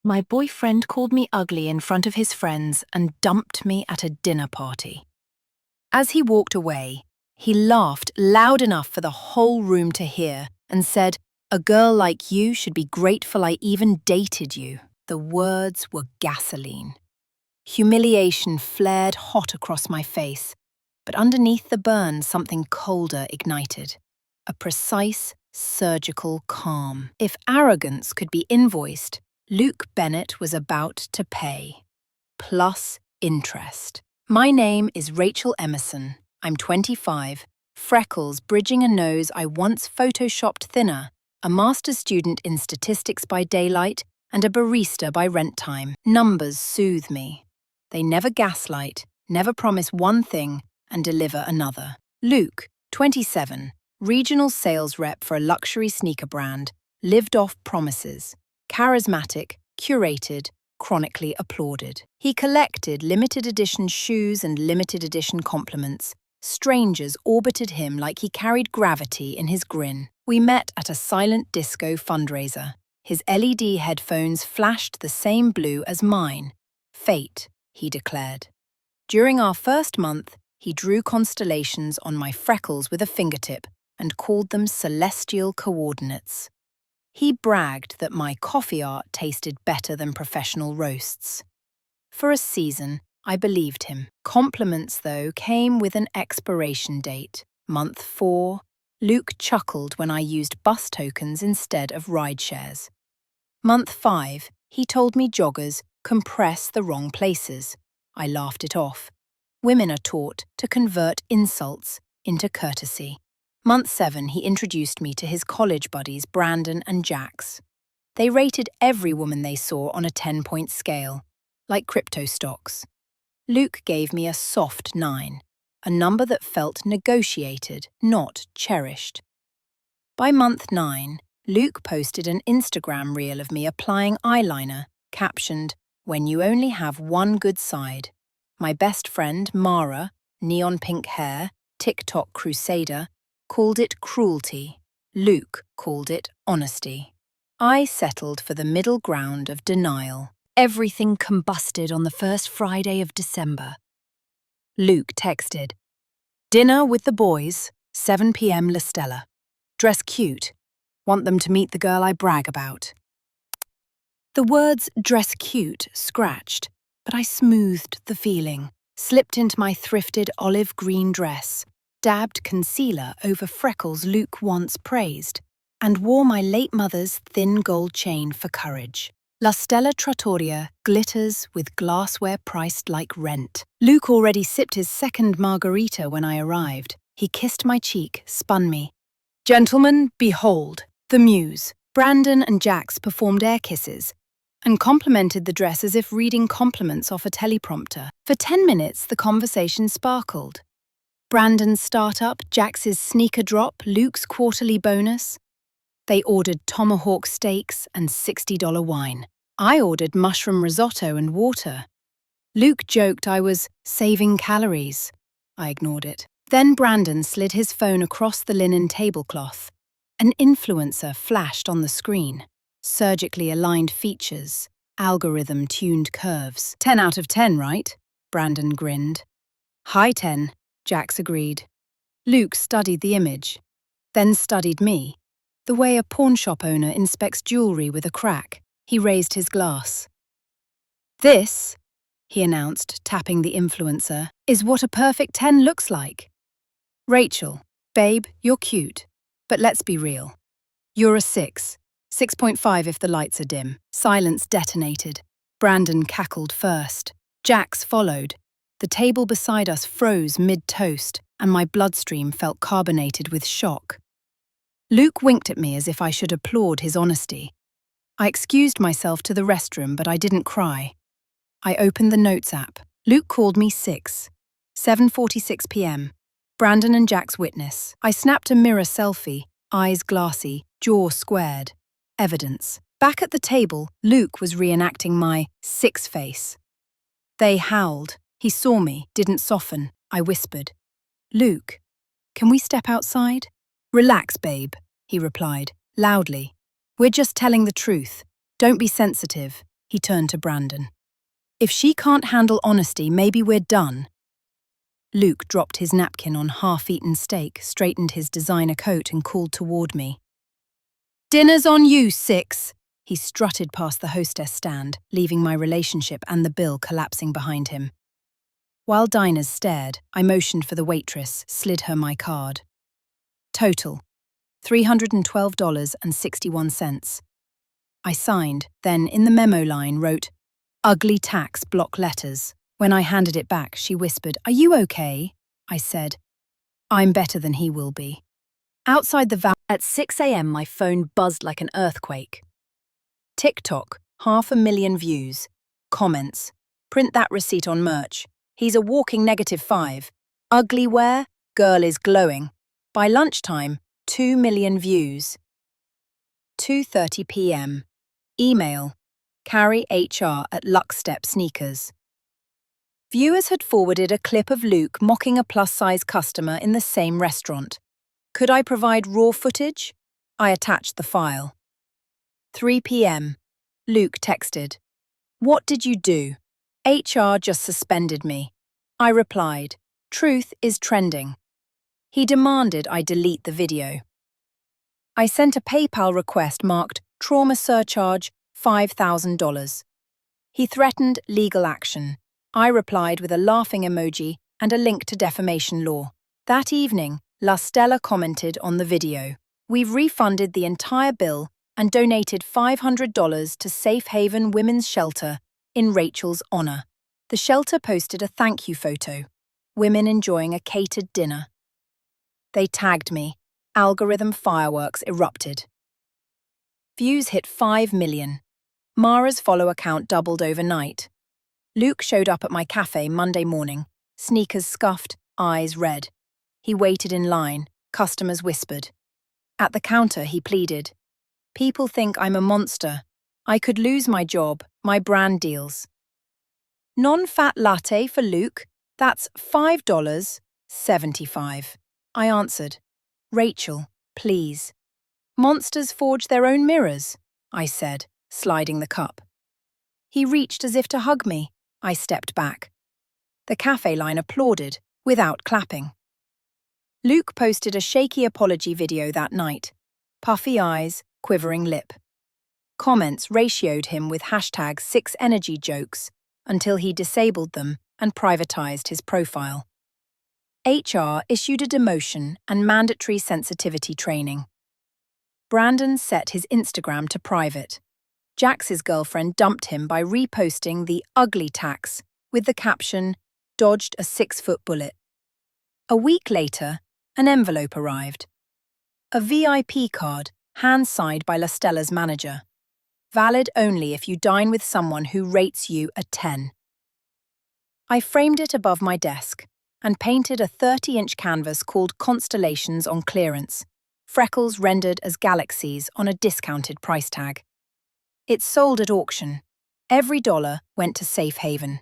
My boyfriend called me ugly in front of his friends and dumped me at a dinner party. As he walked away, he laughed loud enough for the whole room to hear and said, "A girl like you should be grateful I even dated you." The words were gasoline. Humiliation flared hot across my face, but underneath the burn something colder ignited. A precise, surgical calm. If arrogance could be invoiced, Luke Bennett was about to pay. Plus interest. My name is Rachel Emerson. I'm 25, freckles bridging a nose I once photoshopped thinner, a master's student in statistics by daylight and a barista by rent time. Numbers soothe me. They never gaslight, never promise one thing and deliver another. Luke, 27, regional sales rep for a luxury sneaker brand, lived off promises. Charismatic, curated, chronically applauded. He collected limited edition shoes and limited edition compliments. Strangers orbited him like he carried gravity in his grin. We met at a silent disco fundraiser. His LED headphones flashed the same blue as mine. Fate, he declared. During our first month, he drew constellations on my freckles with a fingertip and called them celestial coordinates. He bragged that my coffee art tasted better than professional roasts. For a season, I believed him. Compliments, though, came with an expiration date. Month 4, Luke chuckled when I used bus tokens instead of ride shares. Month 5, he told me joggers compress the wrong places. I laughed it off. Women are taught to convert insults into courtesy. Month 7, he introduced me to his college buddies Brandon and Jax. They rated every woman they saw on a 10-point scale, like crypto stocks. Luke gave me a soft 9, a number that felt negotiated, not cherished. By month 9, Luke posted an Instagram reel of me applying eyeliner, captioned, "When you only have one good side." My best friend, Mara, neon pink hair, TikTok crusader, called it cruelty. Luke called it honesty. I settled for the middle ground of denial. Everything combusted on the first Friday of December. Luke texted, "Dinner with the boys, 7 p.m. La Stella. Dress cute. Want them to meet the girl I brag about." The words "dress cute" scratched, but I smoothed the feeling, slipped into my thrifted olive green dress, dabbed concealer over freckles Luke once praised, and wore my late mother's thin gold chain for courage. La Stella Trattoria glitters with glassware priced like rent. Luke already sipped his second margarita when I arrived. He kissed my cheek, spun me. "Gentlemen, behold, the muse." Brandon and Jax performed air kisses and complimented the dress as if reading compliments off a teleprompter. For 10 minutes, the conversation sparkled. Brandon's startup, Jax's sneaker drop, Luke's quarterly bonus. They ordered tomahawk steaks and $60 wine. I ordered mushroom risotto and water. Luke joked I was saving calories. I ignored it. Then Brandon slid his phone across the linen tablecloth. An influencer flashed on the screen. Surgically aligned features, algorithm-tuned curves. 10 out of 10, right? Brandon grinned. High 10. Jax agreed. Luke studied the image, then studied me. The way a pawnshop owner inspects jewelry with a crack. He raised his glass. "This," he announced, tapping the influencer, "is what a perfect 10 looks like. Rachel, babe, you're cute, but let's be real. You're a 6, 6.5 if the lights are dim." Silence detonated. Brandon cackled first. Jax followed. The table beside us froze mid-toast, and my bloodstream felt carbonated with shock. Luke winked at me as if I should applaud his honesty. I excused myself to the restroom, but I didn't cry. I opened the Notes app. Luke called me 6. 7:46 p.m. Brandon and Jax witness. I snapped a mirror selfie, eyes glassy, jaw squared. Evidence. Back at the table, Luke was reenacting my 6 face. They howled. He saw me, didn't soften. I whispered, "Luke, can we step outside?" "Relax, babe," he replied, loudly. "We're just telling the truth. Don't be sensitive." He turned to Brandon. If she can't handle honesty, maybe we're done. Luke dropped his napkin on half-eaten steak, straightened his designer coat and called toward me. Dinner's on you, Six. He strutted past the hostess stand, leaving my relationship and the bill collapsing behind him. While diners stared, I motioned for the waitress, slid her my card. Total, $312.61. I signed, then in the memo line wrote, "Ugly tax block letters." When I handed it back, she whispered, "Are you okay?" I said, "I'm better than he will be." Outside the at 6 a.m. my phone buzzed like an earthquake. TikTok, 500,000 views. Comments, "Print that receipt on merch. He's a walking -5. Ugly wear, girl is glowing." By lunchtime, 2 million views. 2:30 p.m. Email, Carrie HR at Luckstep Sneakers. Viewers had forwarded a clip of Luke mocking a plus-size customer in the same restaurant. Could I provide raw footage? I attached the file. 3 p.m. Luke texted, "What did you do? HR just suspended me." I replied, "Truth is trending." He demanded I delete the video. I sent a PayPal request marked "Trauma Surcharge, $5,000. He threatened legal action. I replied with a laughing emoji and a link to defamation law. That evening, La Stella commented on the video. "We've refunded the entire bill and donated $500 to Safe Haven Women's Shelter in Rachel's honor." The shelter posted a thank you photo, women enjoying a catered dinner. They tagged me. Algorithm fireworks erupted. Views hit 5 million. Mara's follow account doubled overnight. Luke showed up at my cafe Monday morning, sneakers scuffed, eyes red. He waited in line, customers whispered. At the counter, he pleaded, "People think I'm a monster. I could lose my job, my brand deals." "Non-fat latte for Luke, that's $5.75. I answered, "Rachel, please." "Monsters forge their own mirrors," I said, sliding the cup. He reached as if to hug me. I stepped back. The cafe line applauded, without clapping. Luke posted a shaky apology video that night. Puffy eyes, quivering lip. Comments ratioed him with #6energy jokes until he disabled them and privatized his profile. HR issued a demotion and mandatory sensitivity training. Brandon set his Instagram to private. Jax's girlfriend dumped him by reposting the ugly tax with the caption, "Dodged a 6-foot bullet." A week later, an envelope arrived. A VIP card, hand-signed by La Stella's manager. Valid only if you dine with someone who rates you a 10. I framed it above my desk and painted a 30-inch canvas called Constellations on clearance, freckles rendered as galaxies on a discounted price tag. It sold at auction. Every dollar went to Safe Haven.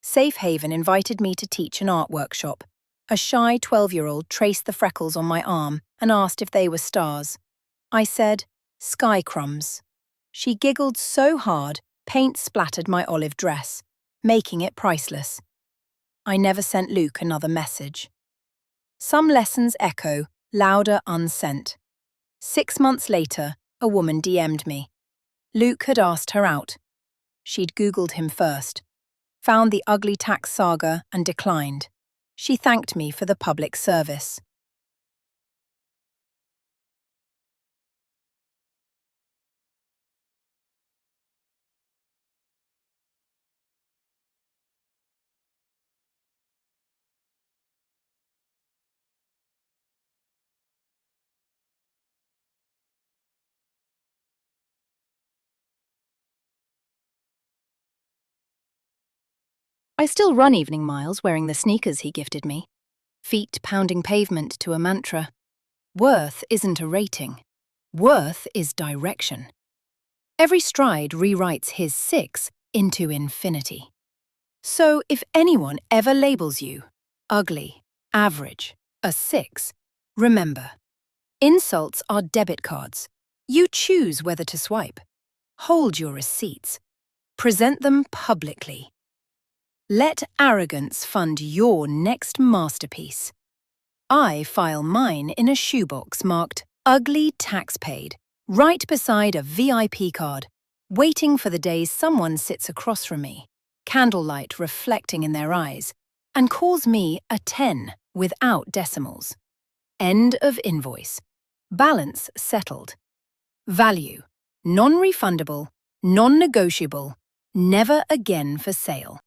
Safe Haven invited me to teach an art workshop. A shy 12-year-old traced the freckles on my arm and asked if they were stars. I said, "Sky crumbs." She giggled so hard, paint splattered my olive dress, making it priceless. I never sent Luke another message. Some lessons echo, louder unsent. 6 months later, a woman DM'd me. Luke had asked her out. She'd Googled him first, found the ugly tax saga and declined. She thanked me for the public service. I still run evening miles wearing the sneakers he gifted me. Feet pounding pavement to a mantra. Worth isn't a rating. Worth is direction. Every stride rewrites his 6 into infinity. So if anyone ever labels you ugly, average, a 6, remember, insults are debit cards. You choose whether to swipe. Hold your receipts. Present them publicly. Let arrogance fund your next masterpiece. I file mine in a shoebox marked Ugly Tax Paid, right beside a VIP card, waiting for the days someone sits across from me, candlelight reflecting in their eyes, and calls me a 10 without decimals. End of invoice. Balance settled. Value: non-refundable, non-negotiable, never again for sale.